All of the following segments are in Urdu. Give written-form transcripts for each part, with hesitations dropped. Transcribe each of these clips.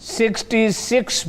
$66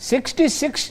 66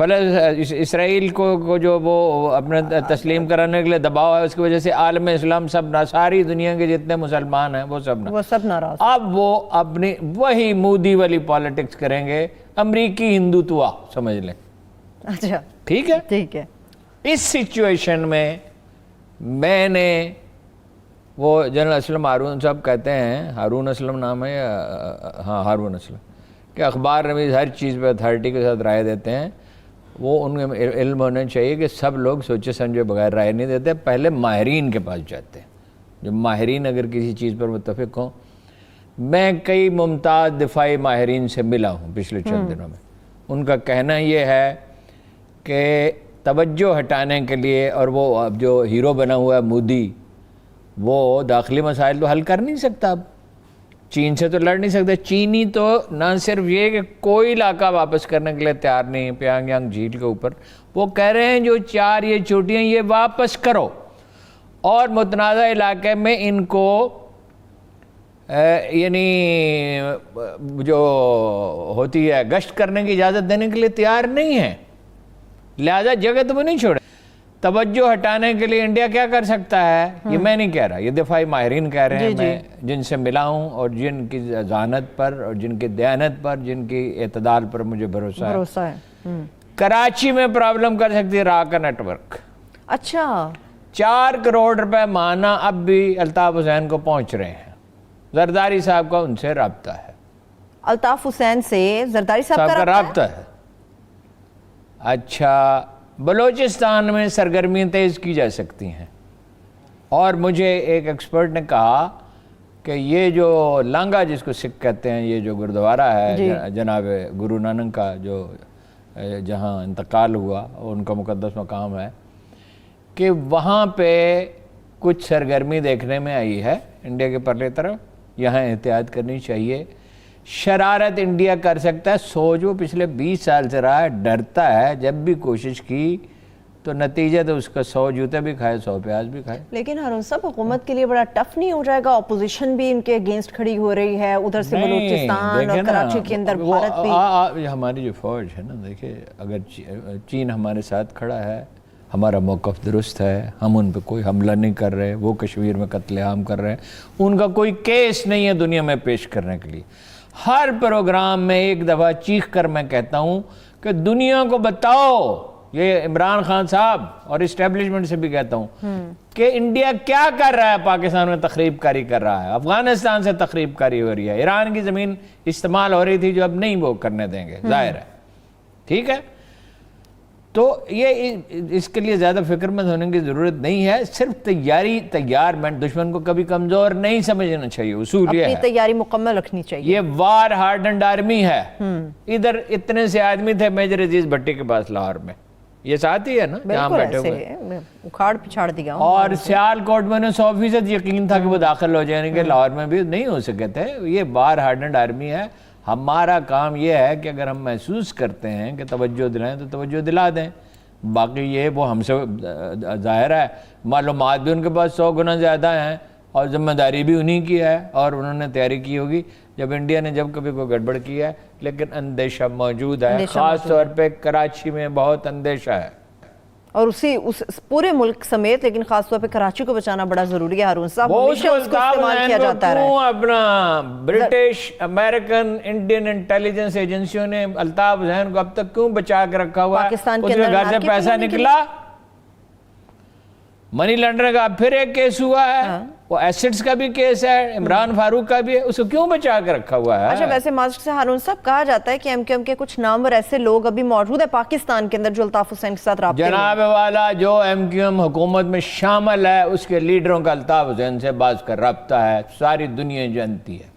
اسرائیل کو جو وہ اپنے تسلیم کرانے کے لیے دباؤ ہے، اس کی وجہ سے عالم اسلام سب ساری دنیا کے جتنے مسلمان ہیں وہ سب ناراض. اب وہ اپنی وہی مودی والی پالیٹکس کریں گے، امریکی ہندوتوا سمجھ لیں. اچھا ٹھیک ہے. ٹھیک ہے. اس سچویشن میں نے وہ جنرل اسلم ہارون صاحب کہتے ہیں، ہارون اسلم نام ہے یا ہاں ہارون اسلم، کہ اخبار نویس ہر چیز پہ اتھارٹی کے ساتھ رائے دیتے ہیں. وہ ان میں علم ہونا چاہیے کہ سب لوگ سوچے سمجھے بغیر رائے نہیں دیتے، پہلے ماہرین کے پاس جاتے ہیں. جو ماہرین اگر کسی چیز پر متفق ہوں، میں کئی ممتاز دفاعی ماہرین سے ملا ہوں پچھلے چند دنوں میں، ان کا کہنا یہ ہے کہ توجہ ہٹانے کے لیے، اور وہ اب جو ہیرو بنا ہوا ہے مودی، وہ داخلی مسائل تو حل کر نہیں سکتا، اب چین سے تو لڑ نہیں سکتے. چینی تو نہ صرف یہ کہ کوئی علاقہ واپس کرنے کے لیے تیار نہیں، پیانگ یانگ جھیل کے اوپر وہ کہہ رہے ہیں جو 4 یہ چوٹیاں یہ واپس کرو، اور متنازع علاقے میں ان کو یعنی جو ہوتی ہے گشت کرنے کی اجازت دینے کے لیے تیار نہیں ہے، لہذا جگہ تو وہ نہیں چھوڑے. توجہ ہٹانے کے لیے انڈیا کیا کر سکتا ہے؟ یہ میں نہیں کہہ رہا، یہ دفاعی ماہرین کہہ رہے ہیں، میں جن سے ملا ہوں اور جن کی ذہانت پر اور جن کی دیانت پر، جن کی اعتدال پر مجھے بھروسہ ہے. کراچی میں پرابلم کر سکتی ہے راہ کا نیٹ ورک. اچھا 4 کروڑ روپے ماہانہ اب بھی الطاف حسین کو پہنچ رہے ہیں. زرداری صاحب کا ان سے رابطہ ہے. الطاف حسین سے زرداری صاحب کا رابطہ ہے. اچھا، بلوچستان میں سرگرمیاں تیز کی جا سکتی ہیں، اور مجھے ایک ایکسپرٹ نے کہا کہ یہ جو لانگا جس کو سکھ کہتے ہیں، یہ جو گردوارہ ہے جناب گرو نانک کا جو جہاں انتقال ہوا، ان کا مقدس مقام ہے، کہ وہاں پہ کچھ سرگرمی دیکھنے میں آئی ہے انڈیا کے پرلے طرف. یہاں احتیاط کرنی چاہیے. شرارت انڈیا کر سکتا ہے، سوچ وہ پچھلے 20 سال سے رہا ہے، ڈرتا ہے، جب بھی کوشش کی تو نتیجہ تو اس کا 100 جوتے بھی کھائے 100 پیاز بھی کھائے. لیکن ہارون صاحب حکومت کے لیے بڑا ٹف نہیں ہو جائے گا؟ اپوزیشن بھی ان کے اگینسٹ کھڑی ہو رہی ہے، ادھر سے بلوچستان اور کراچی کے اندر بھارت بھی. ہماری جو فوج ہے نا، دیکھیں اگر چین ہمارے ساتھ کھڑا ہے، ہمارا موقف درست ہے، ہم ان پہ کوئی حملہ نہیں کر رہے، وہ کشمیر میں قتل عام کر رہے ہیں، ان کا کوئی کیس نہیں ہے دنیا میں پیش کرنے کے لیے. ہر پروگرام میں ایک دفعہ چیخ کر میں کہتا ہوں کہ دنیا کو بتاؤ، یہ عمران خان صاحب اور اسٹیبلشمنٹ سے بھی کہتا ہوں کہ انڈیا کیا کر رہا ہے. پاکستان میں تخریب کاری کر رہا ہے، افغانستان سے تخریب کاری ہو رہی ہے، ایران کی زمین استعمال ہو رہی تھی جو اب نہیں وہ کرنے دیں گے، ظاہر ہے. ٹھیک ہے، تو یہ اس کے لیے زیادہ فکر مند ہونے کی ضرورت نہیں ہے. صرف تیار میں دشمن کو کبھی کمزور نہیں سمجھنا چاہیے. اصول یہ ہے اپنی تیاری مکمل رکھنی چاہیے. یہ وار ہارڈنڈ آرمی ہے. ادھر اتنے سے آدمی تھے میجر عزیز بھٹی کے پاس لاہور میں، یہ ساتھ ہی ہے نا جہاں بیٹھے ہوئے، اکھاڑ پچھاڑ دیا. اور سیالکوٹ میں نے 100% یقین تھا کہ وہ داخل ہو جائیں گے، لاہور میں بھی نہیں ہو سکے تھے. یہ وار ہارڈنڈ آرمی ہے. ہمارا کام یہ ہے کہ اگر ہم محسوس کرتے ہیں کہ توجہ دلائیں تو توجہ دلا دیں. باقی یہ وہ ہم سے ظاہر ہے معلومات بھی ان کے پاس 100 گنا زیادہ ہیں، اور ذمہ داری بھی انہی کی ہے، اور انہوں نے تیاری کی ہوگی جب انڈیا نے جب کبھی کوئی گڑبڑ کی ہے. لیکن اندیشہ موجود ہے، خاص طور پہ کراچی میں بہت اندیشہ ہے، اور اس پورے ملک سمیت، لیکن خاص طور پہ کراچی کو بچانا بڑا ضروری ہے. ہارون صاحب ہمیشہ اس کو استعمال کیا جاتا ہے. اپنا برٹش، امریکن، انڈین انٹیلیجنس ایجنسیوں نے الطاف حسین کو اب تک کیوں بچا کے رکھا ہوا ہے؟ پاکستان کے اس کے گھر سے پیسہ نکلا، منی لانڈرنگ کا پھر ایک کیس ہوا ہے، وہ ایسٹس کا بھی کیس ہے، عمران فاروق کا بھی ہے، اس کو کیوں بچا کے رکھا ہوا ہے؟ اچھا، ویسے معذرت سے ہارون صاحب کہا جاتا ہے کہ ایم کیو ایم کے کچھ نامور ایسے لوگ ابھی موجود ہیں پاکستان کے اندر جو الطاف حسین کے ساتھ رابطے میں. جناب والا، جو ایم کیو ایم حکومت میں شامل ہے اس کے لیڈروں کا الطاف حسین سے بعض کا رابطہ ہے، ساری دنیا جانتی ہے.